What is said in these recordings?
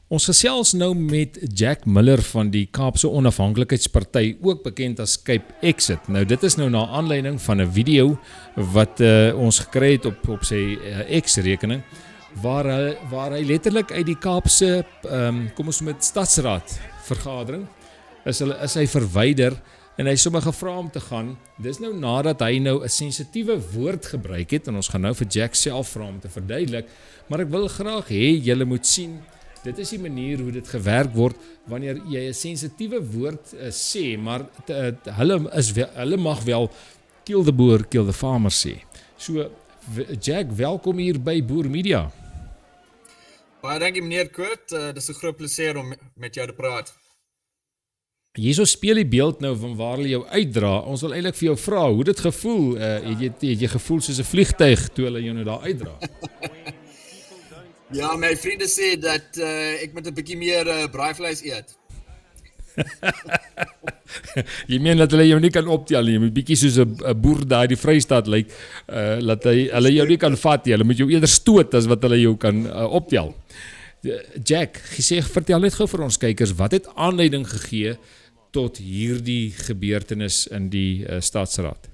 Ons gesels nou met Jack Miller van die Kaapse onafhanklikheidsparty, ook bekend as CapeXit. Nou dit is nou na aanleiding van 'n video wat ons gekry het op sy X-rekening, waar hy letterlik uit die Kaapse, kom ons noem dit stadsraad vergadering, is hy verwyder en hy sommer gevra om te gaan. Dis nou nadat hy nou 'n sensitiewe woord gebruik het, en ons gaan nou vir Jack self vra om te verduidelik, maar ek wil graag hê julle moet sien. Dit is die manier hoe dit gewerk word wanneer jy 'n sensitiewe woord sê, maar hulle mag wel kill the boer, kill the farmer sê. So, Jack, welkom hier by Boermedia. Baie dankie meneer Kurt, dit is 'n groot plesier om met jou te praat. Hierso speel die beeld nou van waar hulle jou uitdra. Ons wil eintlik vir jou vra, hoe dit gevoel, het jy gevoel soos 'n vliegtuig toe hulle jou nou daar uitdra? Ja, my vriende sê dat ek moet 'n bietjie meer braaivleis eet. Jy meen dat hulle jou nie kan optel nie, jy moet bietjie soos 'n boer daar in die Vrystaat lyk, dat hulle jou nie kan vat nie, hulle moet jou eerder stoot as wat hulle jou kan optel. Jack, vertel net gou vir ons kykers, wat het aanleiding gegee tot hierdie gebeurtenis in die stadsraad?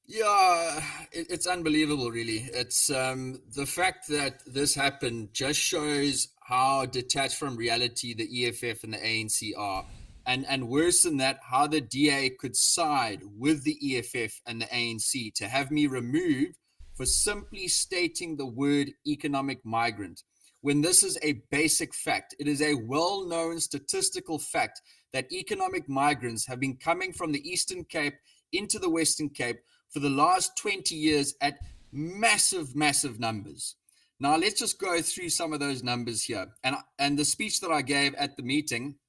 Yeah, it's unbelievable, really. It's the fact that this happened just shows how detached from reality the EFF and the ANC are. And worse than that, how the DA could side with the EFF and the ANC to have me removed for simply stating the word economic migrant, when this is a basic fact. It is a well-known statistical fact that economic migrants have been coming from the Eastern Cape into the Western Cape for the last 20 years at massive, massive numbers. Now, let's just go through some of those numbers here. And the speech that I gave at the meeting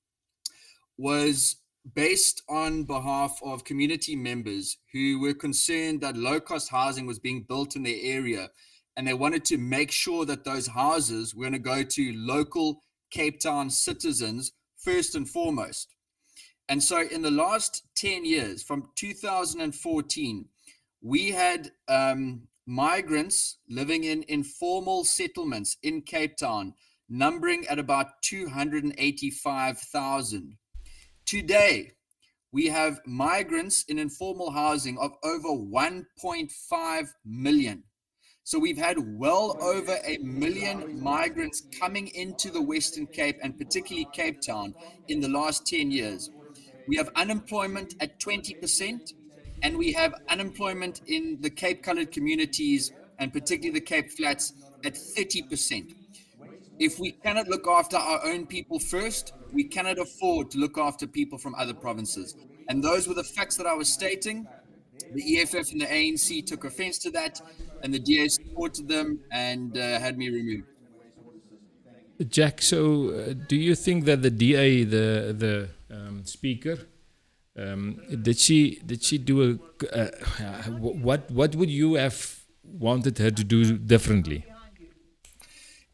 was based on behalf of community members who were concerned that low-cost housing was being built in their area, and they wanted to make sure that those houses were going to go to local Cape Town citizens first and foremost. And so in the last 10 years, from 2014, we had migrants living in informal settlements in Cape Town, numbering at about 285,000. Today, we have migrants in informal housing of over 1.5 million. So we've had well over 1 million migrants coming into the Western Cape, and particularly Cape Town, in the last 10 years. We have unemployment at 20%, and we have unemployment in the Cape-colored communities, and particularly the Cape Flats, at 30%. If we cannot look after our own people first, we cannot afford to look after people from other provinces. And those were the facts that I was stating. The EFF and the ANC took offense to that, and the DA supported them and had me removed. Jack, so do you think that the DA, the speaker, did she do what would you have wanted her to do differently?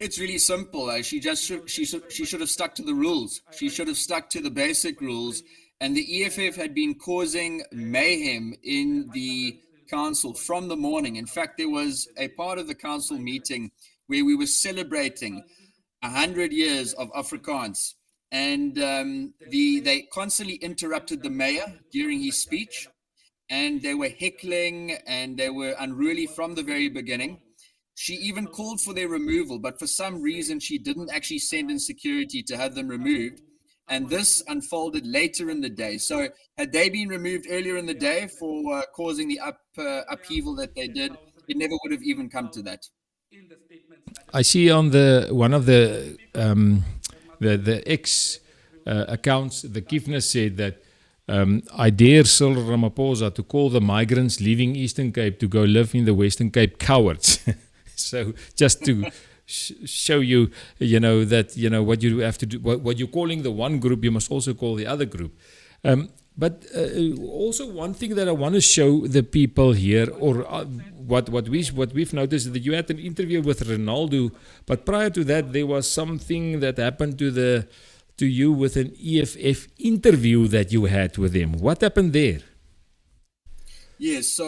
It's really simple. She should have stuck to the rules. She should have stuck to the basic rules. And the EFF had been causing mayhem in the council from the morning. In fact, there was a part of the council meeting where we were celebrating 100 years of Afrikaans. And they constantly interrupted the mayor during his speech. And they were heckling and they were unruly from the very beginning. She even called for their removal, but for some reason she didn't actually send in security to have them removed. And this unfolded later in the day. So had they been removed earlier in the day for causing the upheaval that they did, it never would have even come to that. I see on one of the X accounts, the Kifner said that I dare Cyril Ramaphosa to call the migrants leaving Eastern Cape to go live in the Western Cape cowards. So just to show you, that, what you have to do, what you're calling the one group, you must also call the other group. But also one thing that I want to show the people here, or what we've noticed, is that you had an interview with Ronaldo, but prior to that, there was something that happened to you with an EFF interview that you had with him. What happened there? Yes, so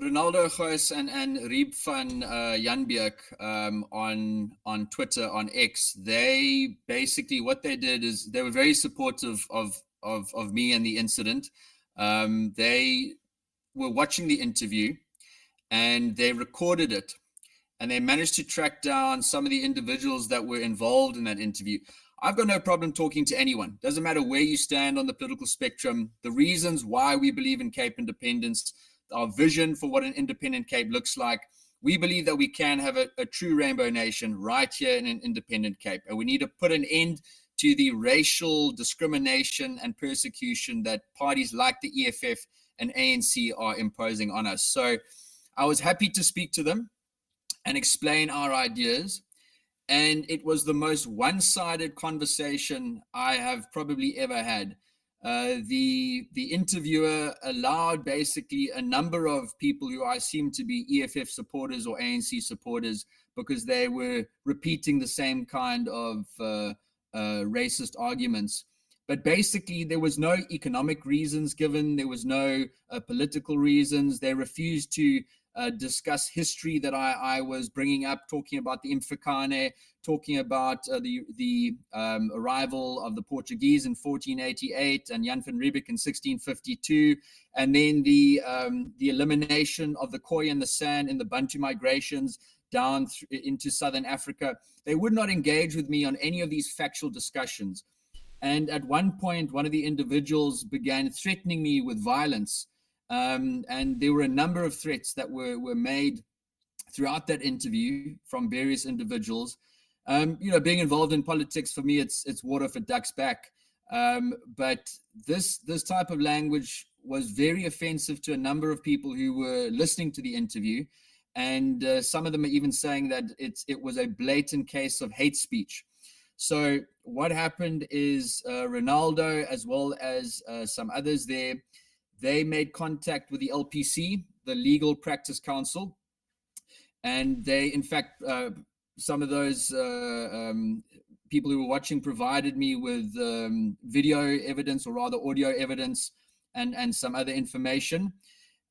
Ronaldo Goes and Riep van Janbeek on Twitter, on X, they basically, what they did is they were very supportive of me and the incident. They were watching the interview and they recorded it, and they managed to track down some of the individuals that were involved in that interview. I've got no problem talking to anyone. Doesn't matter where you stand on the political spectrum, the reasons why we believe in Cape independence, our vision for what an independent Cape looks like. We believe that we can have a true rainbow nation right here in an independent Cape. And we need to put an end to the racial discrimination and persecution that parties like the EFF and ANC are imposing on us. So I was happy to speak to them and explain our ideas. And it was the most one-sided conversation I have probably ever had. The interviewer allowed basically a number of people who I seem to be EFF supporters or ANC supporters, because they were repeating the same kind of racist arguments. But basically, there was no economic reasons given. There was no political reasons. They refused to discuss history that I was bringing up, talking about the Mfecane, talking about the arrival of the Portuguese in 1488 and Jan van Riebeeck in 1652, and then the elimination of the Khoi and the San in the Bantu migrations down into southern Africa. They would not engage with me on any of these factual discussions. And at one point, one of the individuals began threatening me with violence. And there were a number of threats that were made throughout that interview from various individuals. Being involved in politics, for me, it's water for ducks back. But this type of language was very offensive to a number of people who were listening to the interview. And some of them are even saying that it was a blatant case of hate speech. So what happened is Ronaldo, as well as some others there, they made contact with the LPC, the Legal Practice Council, and they, in fact, some of those people who were watching provided me with video evidence, or rather audio evidence, and some other information.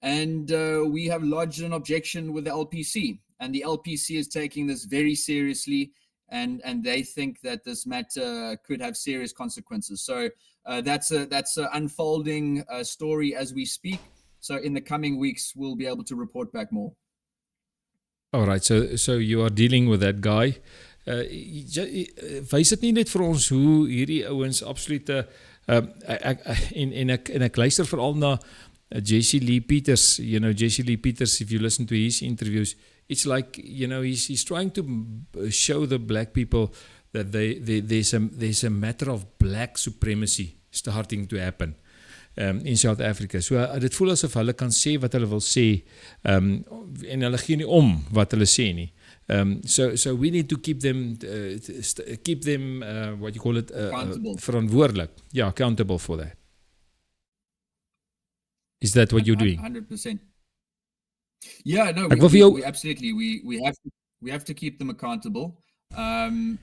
And we have lodged an objection with the LPC, and the LPC is taking this very seriously, and they think that this matter could have serious consequences. So that's a unfolding story as we speak. So in the coming weeks, we'll be able to report back more. All right, so you are dealing with that guy. Wys dit nie net vir ons hoe hierdie ouens absolute en ek luister veral na Jesse Lee Peters. Jesse Lee Peters, if you listen to his interviews, it's like, he's trying to show the black people that there's a matter of black supremacy starting to happen in South Africa. So dit voel asof hulle kan sê wat hulle wil sê, en hulle gee nie om wat hulle sê nie. So we need to keep them what you call it, verantwoordelik. Yeah, accountable for that. Is that what you're doing? 100%. Yeah, no, we absolutely. We have to keep them accountable. And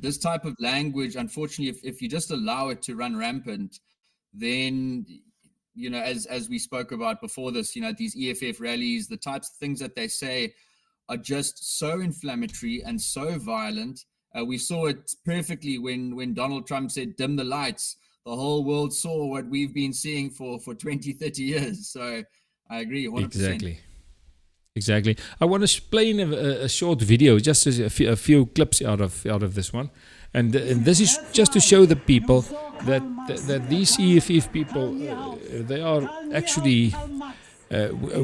this type of language, unfortunately, if you just allow it to run rampant, then, as we spoke about before this, these EFF rallies, the types of things that they say are just so inflammatory and so violent. We saw it perfectly when Donald Trump said, "Dim the lights." The whole world saw what we've been seeing for 20, 30 years. So I agree 100%. Exactly. I want to play in a short video, just a few clips out of this one. And this is just to show the people that these EFF people, they are actually,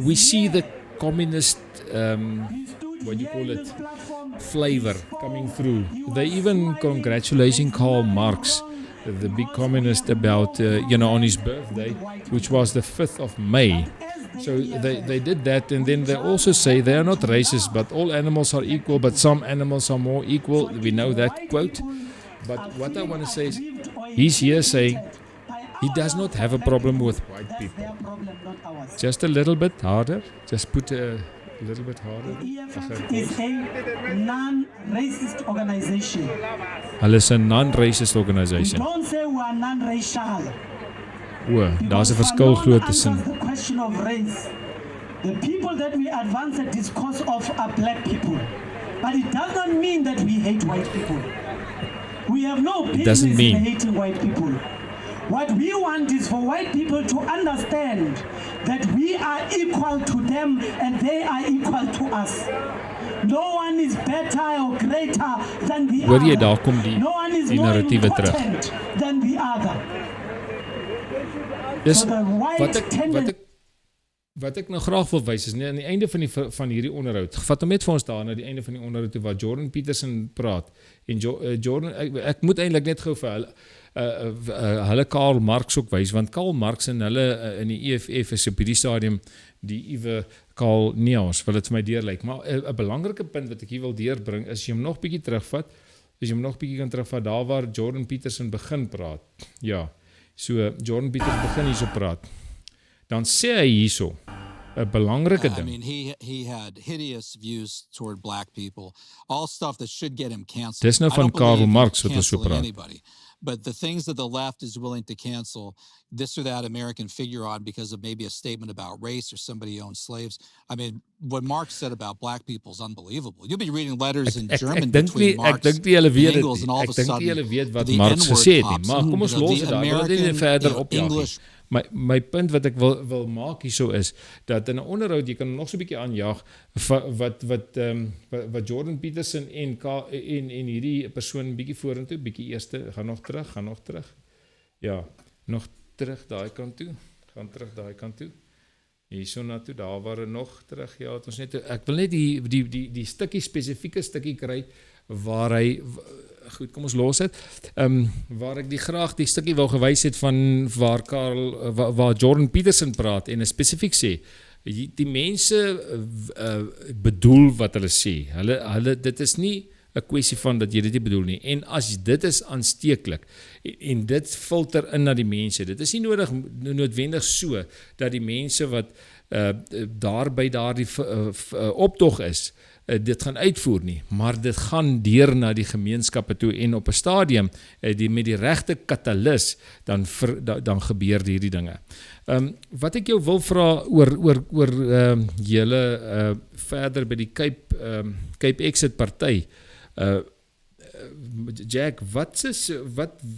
we see the communist, what you call it, flavor coming through. They even congratulating Karl Marx, the big communist, about, on his birthday, which was the 5th of May. So they did that, and then they also say they are not racist, but all animals are equal, but some animals are more equal. We know that quote. But what I want to say is, he's here saying he does not have a problem with white people. Just a little bit harder. Just put a little bit harder. It's a non-racist organization. Hulle is 'n non-racist organization. We don't say we are non-racial. Daar's 'n verskil glo tussen The question of race. The people that we advance the discourse of are black people. But it does not mean that we hate white people. We have no business in hating white people. What we want is for white people to understand that we are equal to them and they are equal to us. No one is better or greater than the Hoor jy, other. daar kom die No one is more narratiewe terug. important than the other. Dis So the white wat ek nou graag wil wys is net aan die einde van hierdie onderhoud. Vat hom net vir ons daar na die einde van die onderhoud toe waar Jordan Peterson praat. En Jordan ek moet eintlik net gou vir hulle Karl Marx ook wys, want Karl Marx en hulle in die EFF is op hierdie stadium die Iwe Karl Neos, wil dit vir my deurlyk. Maar 'n belangrike punt wat ek hier wil deurbring is jy hom nog bietjie terugvat. As jy hom nog bietjie kan terugvat daar waar Jordan Peterson begin praat. Ja. So Jordan Peterson begin hierso praat. Dan sê hy hierso 'n belangrike ding. I mean, he had hideous views toward black people, all stuff that should get him canceled. Dis nou van Karl Marx wat ons so praat. Anybody. But the things that the left is willing to cancel this or that American figure on because of maybe a statement about race or somebody owned slaves. I mean, what Marx said about black people is unbelievable. You'll be reading letters in German between Marx and Engels and all of a sudden wat Marx gesê het nie, maar kom ons los dit daar. Ek wil net verder opjaag. My punt wat ek wil maak hierso is dat in 'n onderhoud jy kan nog so 'n bietjie aanjaag wat Jordan Peterson en hierdie persoon bietjie vorentoe, bietjie eerste gaan nog terug. Ja, nog terug daai kant toe. Gaan terug daai kant toe. Hierso na toe, daar waar nog terug. Ja, het ons net ek wil net die stukkie spesifieke stukkie kry waar hy goed, kom ons los dit. Waar ek graag die stukkie wou gewys het van waar Jordan Peterson praat en spesifiek sê die mense bedoel wat hulle sê. Hulle dit is nie 'n kwessie van dat jy dit nie bedoel nie. En as dit is aansteeklik en dit filter in na die mense. Dit is nie noodwendig so dat die mense wat daar by daardie optog is dit gaan uitvoer nie, maar dit gaan deur na die gemeenskappe toe en op 'n stadium met die regte katalis dan gebeur hierdie dinge. Wat ek jou wil vra oor julle verder by die CapeXit party. Jack,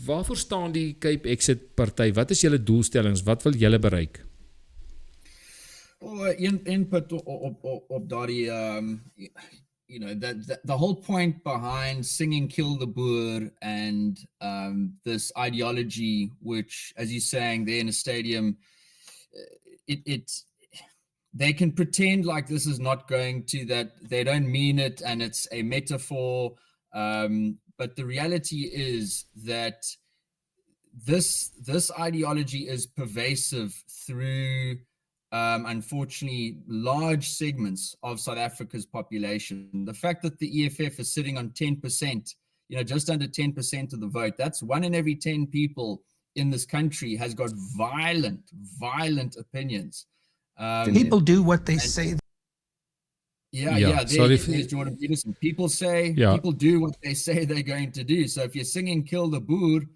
waarvoor staan die CapeXit party? Wat is julle doelstellings? Wat wil julle bereik? Input op daardie, you know, the whole point behind singing Kill the Boer and this ideology, which, as you're saying, they're in a stadium, they can pretend like this is not going to, that they don't mean it and it's a metaphor, but the reality is that this ideology is pervasive through unfortunately, large segments of South Africa's population. The fact that the EFF is sitting on 10%, you know, just under 10% of the vote, that's 1 in every 10 people in this country has got violent opinions. People do what they say. There's Jordan Peterson. People do what they say they're going to do. So if you're singing Kill the Boer,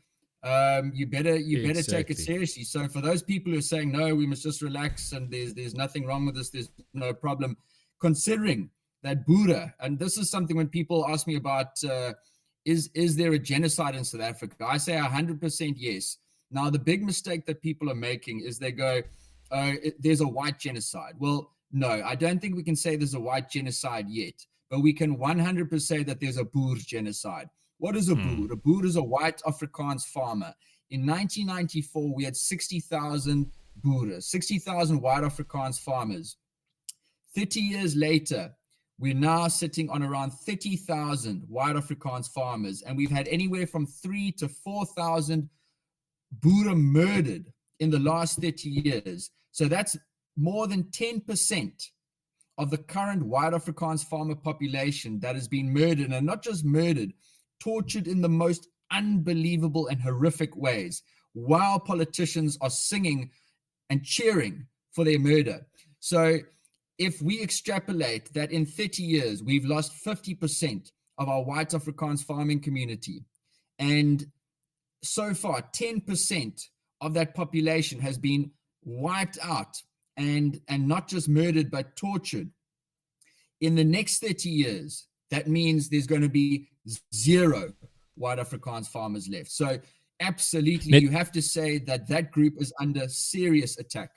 you better take it seriously. So for those people who are saying, no, we must just relax and there's nothing wrong with this, there's no problem, considering that Boere, and this is something when people ask me about, is there a genocide in South Africa? I say 100% yes. Now, the big mistake that people are making is they go, there's a white genocide. Well, no, I don't think we can say there's a white genocide yet, but we can 100% say that there's a Boer genocide. What is a Boer? A Boer is a white Afrikaans farmer. In 1994, we had 60,000 Boere, 60,000 white Afrikaans farmers. 30 years later, we're now sitting on around 30,000 white Afrikaans farmers, and we've had anywhere from 3,000 to 4,000 Boere murdered in the last 30 years. So that's more than 10% of the current white Afrikaans farmer population that has been murdered, and not just murdered, tortured in the most unbelievable and horrific ways, while politicians are singing and cheering for their murder. So if we extrapolate that in 30 years, we've lost 50% of our white Afrikaans farming community, and so far 10% of that population has been wiped out and not just murdered but tortured, in the next 30 years, that means there's going to be 0 white Afrikaans farmers left. So absolutely, you have to say that group is under serious attack.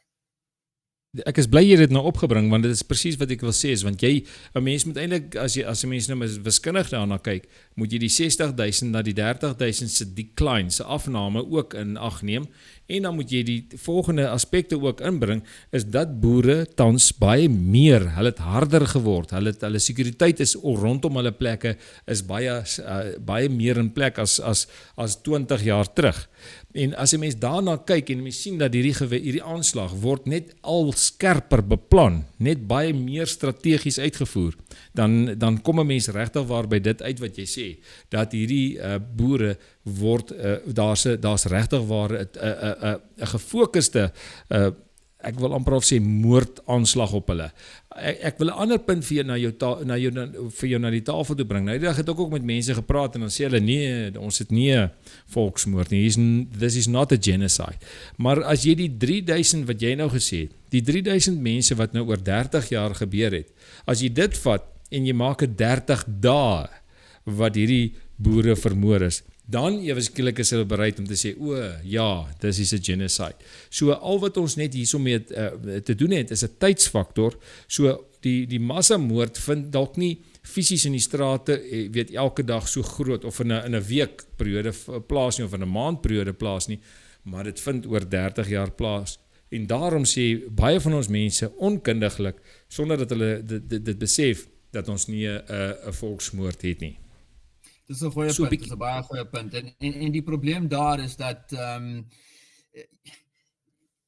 Ek is bly jy dit nou opgebring, want dit is presies wat ek wil sê, is, want jy, 'n mens moet eintlik, as 'n mens nou wiskundig daarna kyk, moet jy die 60,000 na die 30,000 se decline, se afname ook in ag neem, en dan moet jy die volgende aspekte ook inbring, is dat boere tans baie meer, hulle het harder geword, hulle sekuriteit is rondom hulle plekke, is baie meer in plek as 20 jaar terug. En as 'n mens daarna kyk en mens sien dat hierdie aanslag word net al skerper beplan, net baie meer strategies uitgevoer, dan kom 'n mens regtig waar by dit uit wat jy sê, dat hierdie boere word, daar's regtig waar 'n gefokuste, ek wil amper sê moordaanslag op hulle. Ek wil 'n ander punt vir jou na die tafel toe bring. Nou die dag het ek ook met mense gepraat en dan sê hulle, nee, ons het nie 'n volksmoord nie, this is not a genocide. Maar as jy die 3000 wat jy nou gesê het, die 3000 mense wat nou oor 30 jaar gebeur het, as jy dit vat en jy maak 'n 30 dae wat hierdie boere vermoor is, dan eweskielik is hulle bereid om te sê, ja, dis is 'n genocide. So al wat ons net hiersommee te doen het, is 'n tydsfaktor. So die massamoord vind dalk nie fisies in die strate, weet, elke dag so groot, of in 'n weekperiode plaas nie, of in 'n maandperiode plaas nie, maar dit vind oor 30 jaar plaas. En daarom sê baie van ons mense onkundiglik, sonder dat hulle dit besef, dat ons nie 'n volksmoord het nie. Dis 'n goeie punt, dis 'n baie goeie punt. En die probleem daar is dat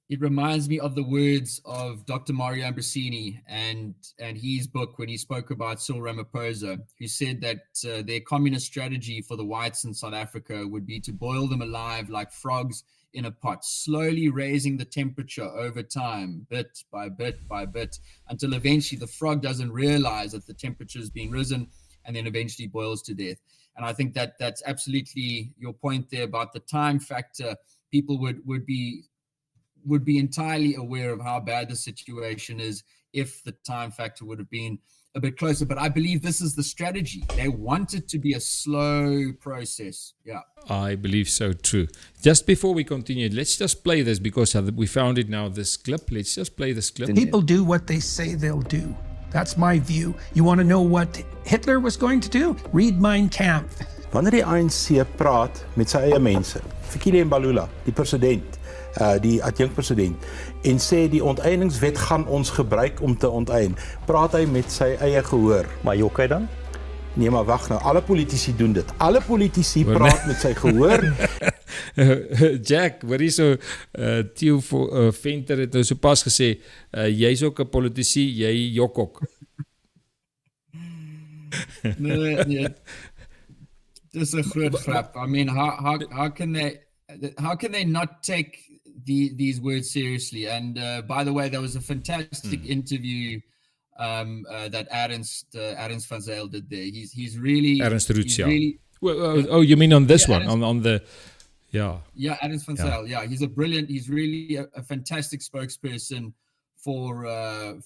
it reminds me of the words of Dr. Mario Ambrosini and his book when he spoke about Cyril Ramaphosa, who said that their communist strategy for the whites in South Africa would be to boil them alive like frogs in a pot, slowly raising the temperature over time, bit by bit by bit, until eventually the frog doesn't realize that the temperature is being risen and then eventually boils to death. And I think that's absolutely your point there about the time factor. People would be entirely aware of how bad the situation is if the time factor would have been a bit closer. But I believe this is the strategy. They want it to be a slow process. Yeah. I believe so too. Just before we continue, let's just play this because we found it now, this clip. Let's just play this clip. People do what they say they'll do. That's my view. You want to know what Hitler was going to do? Read Mein Kampf. Wanneer die ANC praat met sy eie mense, Fikile Mbalula, die president, die adjunkpresident, en sê die onteieningswet gaan ons gebruik om te onteien, praat hy met sy eie gehoor. Maar jok hy dan? Nee, maar wag nou, alle politici doen dit. Alle politici praat met sy gehoor. Jack, wat is so, Theo Venter het nou so pas gesê, jy's ook 'n politici, jy jok ook. Nee. Dis 'n groot grap. I mean, how can they not take these words seriously? And by the way, there was a fantastic interview that Ernst van Zyl did there. He's really Ernst Roots, yeah. Really, you mean on this one, on the yeah. Yeah, Ernst van Zyl. Yeah, he's really a fantastic spokesperson for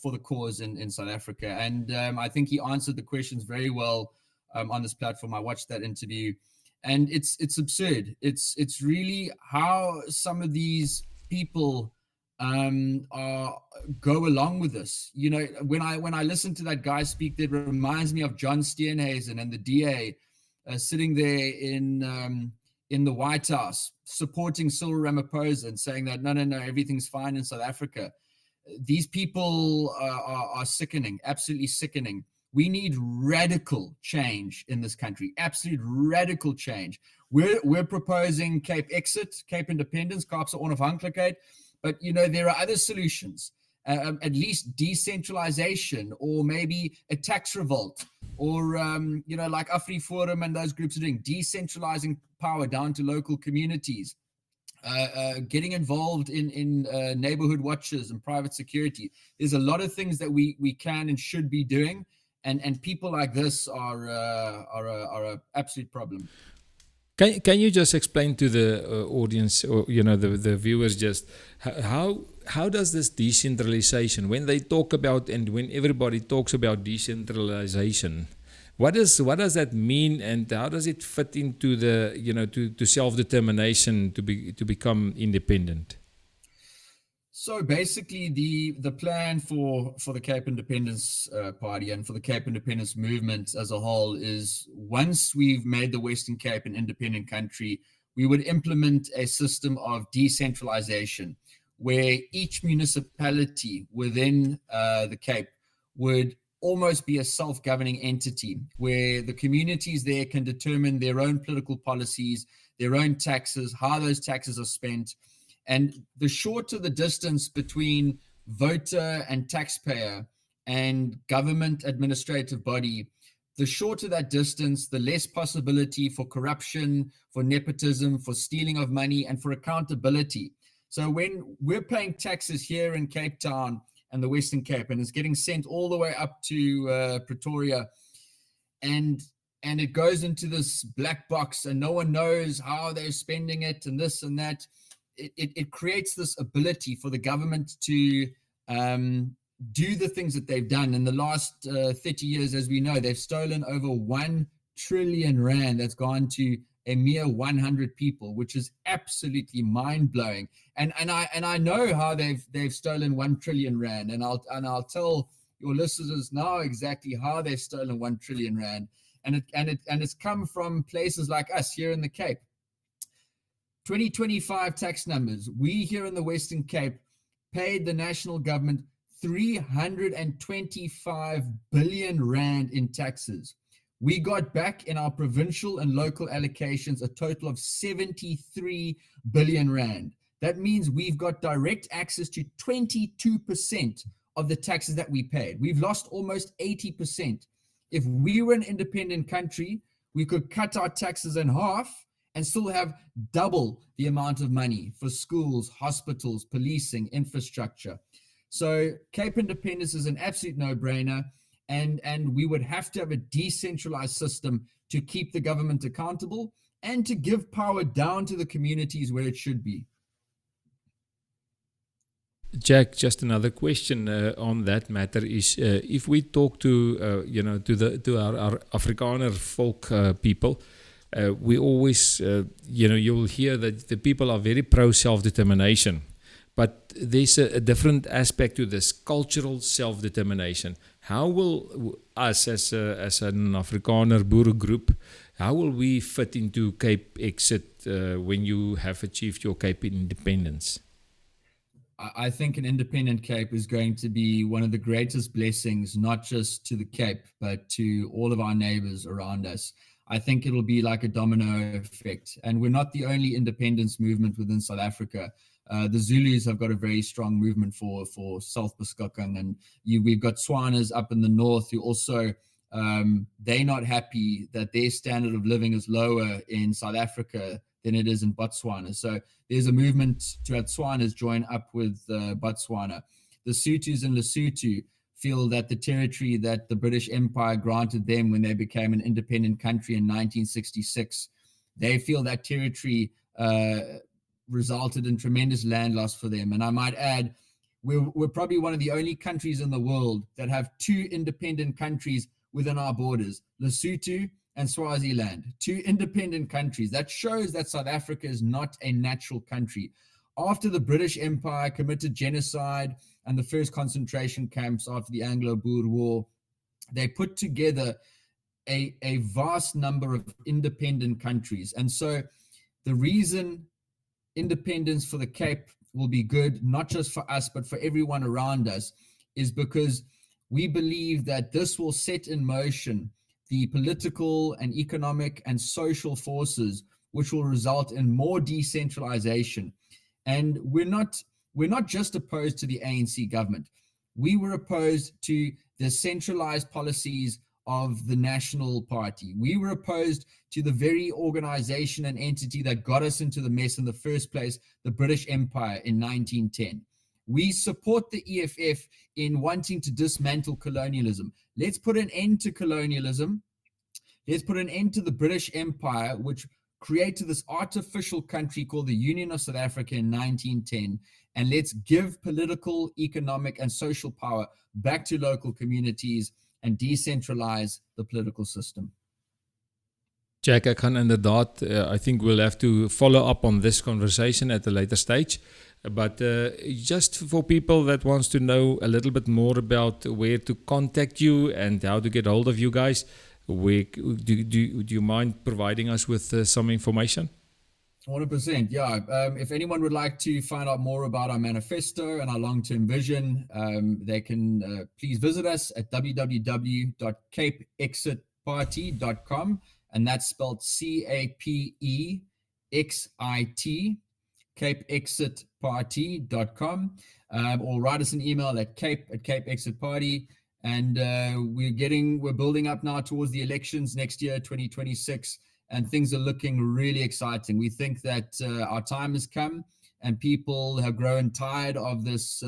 the cause in South Africa. And I think he answered the questions very well on this platform. I watched that interview, and it's absurd. It's really how some of these people go along with this. You know, when I listen to that guy speak, that reminds me of John Steenhuisen and the DA sitting there in the White House supporting Cyril Ramaphosa and saying that no, everything's fine in South Africa. These people are sickening, absolutely sickening. We need radical change in this country, absolute radical change. We're proposing CapeXit, Cape Independence, Kaapse onafhanklikheid, but you know there are other solutions. At least decentralization, or maybe a tax revolt, or you know, like AfriForum and those groups are doing, decentralizing power down to local communities. Getting involved in neighborhood watches and private security. There's a lot of things that we can and should be doing, and people like this are a absolute problem. Can you just explain to the audience, or the viewers, just how does this decentralization, when they talk about and when everybody talks about decentralization, what does that mean, and how does it fit into the to self-determination to become independent? So basically, the plan for the Cape Independence Party and for the Cape Independence movement as a whole is, once we've made the Western Cape an independent country, we would implement a system of decentralization where each municipality within the Cape would almost be a self-governing entity, where the communities there can determine their own political policies, their own taxes, how those taxes are spent. And the shorter the distance between voter and taxpayer and government administrative body, the shorter that distance, the less possibility for corruption, for nepotism, for stealing of money, and for accountability. So when we're paying taxes here in Cape Town and the Western Cape, and it's getting sent all the way up to Pretoria, and it goes into this black box and no one knows how they're spending it and this and that, it creates this ability for the government to do the things that they've done. In the last 30 years, as we know, they've stolen over 1 trillion rand that's gone to a mere 100 people, which is absolutely mind-blowing. And I know how they've stolen 1 trillion rand, and I'll tell your listeners now exactly how they've stolen 1 trillion rand. And it's come from places like us here in the Cape. 2025 tax numbers. We here in the Western Cape paid the national government 325 billion rand in taxes. We got back in our provincial and local allocations a total of 73 billion rand. That means we've got direct access to 22% of the taxes that we paid. We've lost almost 80%. If we were an independent country, we could cut our taxes in half and still have double the amount of money for schools, hospitals, policing, infrastructure. So Cape Independence is an absolute no-brainer, and we would have to have a decentralized system to keep the government accountable and to give power down to the communities where it should be. Jack, just another question on that matter is, if we talk to our Afrikaner folk people, we always, you'll hear that the people are very pro self-determination, but there's a different aspect to this, cultural self-determination. How will us as an Afrikaner Boer group, how will we fit into CapeXit when you have achieved your Cape independence? I think an independent Cape is going to be one of the greatest blessings, not just to the Cape, but to all of our neighbors around us. I think it'll be like a domino effect. And we're not the only independence movement within South Africa. The Zulus have got a very strong movement for self-beschikking, and we've got Tswanas up in the north who also, they're not happy that their standard of living is lower in South Africa than it is in Botswana. So there's a movement to have Tswanas join up with Botswana. The Sothos in Lesotho feel that the territory that the British Empire granted them when they became an independent country in 1966, they feel that territory resulted in tremendous land loss for them. And I might add, we're probably one of the only countries in the world that have 2 independent countries within our borders, Lesotho and Swaziland, 2 independent countries. That shows that South Africa is not a natural country. After the British Empire committed genocide and the first concentration camps after the Anglo-Boer War, they put together a vast number of independent countries. And so the reason independence for the Cape will be good, not just for us, but for everyone around us, is because we believe that this will set in motion the political and economic and social forces which will result in more decentralization. And we're not just opposed to the ANC government. We were opposed to the centralized policies of the National Party. We were opposed to the very organization and entity that got us into the mess in the first place, the British Empire in 1910. We support the EFF in wanting to dismantle colonialism. Let's put an end to colonialism. Let's put an end to the British Empire, which created this artificial country called the Union of South Africa in 1910, and let's give political, economic, and social power back to local communities and decentralize the political system. Jack, ek gaan inderdaad, I think we'll have to follow up on this conversation at a later stage. But just for people that wants to know a little bit more about where to contact you and how to get hold of you guys, do you mind providing us with some information? 100%, yeah. If anyone would like to find out more about our manifesto and our long-term vision, they can please visit us at www.CapeXitParty.com, and that's spelled CAPEXIT, CapeXitParty.com, or write us an email at cape@CapeXitParty. And we're building up now towards the elections next year, 2026, and things are looking really exciting. We think that our time has come, and people have grown tired of this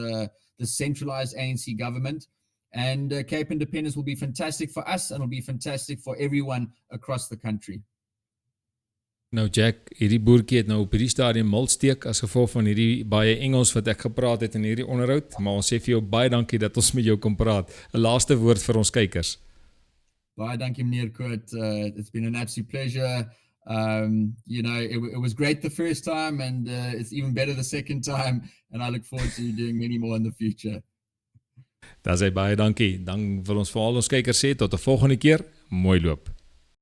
centralized ANC government. And Cape Independence will be fantastic for us, and will be fantastic for everyone across the country. Nou Jack, hierdie boertjie het nou op hierdie stadium milsteek as gevolg van hierdie baie Engels wat ek gepraat het in hierdie onderhoud, maar ons sê vir jou baie dankie dat ons met jou kon praat. 'n Laaste woord vir ons kykers. Baie dankie meneer Kurt. It's been an absolute pleasure. It was great the first time, and it's even better the second time, and I look forward to doing many more in the future. Dan sê baie dankie. Dan wil ons vir al ons kykers sê tot 'n volgende keer. Mooi loop.